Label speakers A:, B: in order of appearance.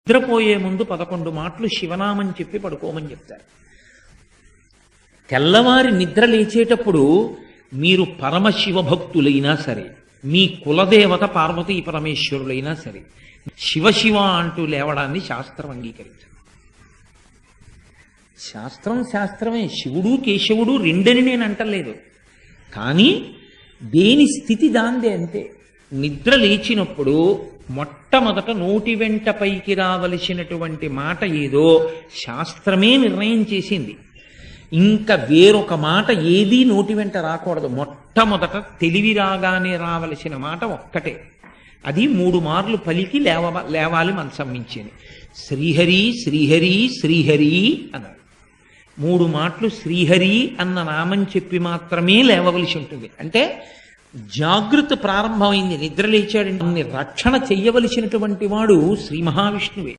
A: నిద్రపోయే ముందు 11 మాటలు శివనామం చెప్పి పడుకోమని చెప్తారు. తెల్లవారి నిద్ర లేచేటప్పుడు మీరు పరమశివ భక్తులైనా సరే, మీ కులదేవత పార్వతీ పరమేశ్వరులైనా సరే, శివ అంటూ లేవడాన్ని శాస్త్రం అంగీకరించదు. శాస్త్రమే. శివుడు కేశవుడు రెండని నేను అంటలేదు. కానీ దేని స్థితి దాందే అంతే. నిద్ర లేచినప్పుడు మొట్టమొదట నోటి వెంట పైకి రావలసినటువంటి మాట ఏదో శాస్త్రమే నిర్ణయం చేసింది. ఇంకా వేరొక మాట ఏదీ నోటి వెంట రాకూడదు. మొట్టమొదట తెలివి రాగానే రావలసిన మాట ఒక్కటే. అది 3 మార్లు పలికి లేవాలి మనసం మించింది. శ్రీహరి శ్రీహరి శ్రీహరి అన్నారు. 3 మాటలు శ్రీహరి అన్న నామం చెప్పి మాత్రమే లేవవలసి ఉంటుంది. అంటే జాగృతి ప్రారంభమైంది. నిద్ర లేచాడంటే రక్షణ చెయ్యవలసినటువంటి వాడు శ్రీ మహావిష్ణువే.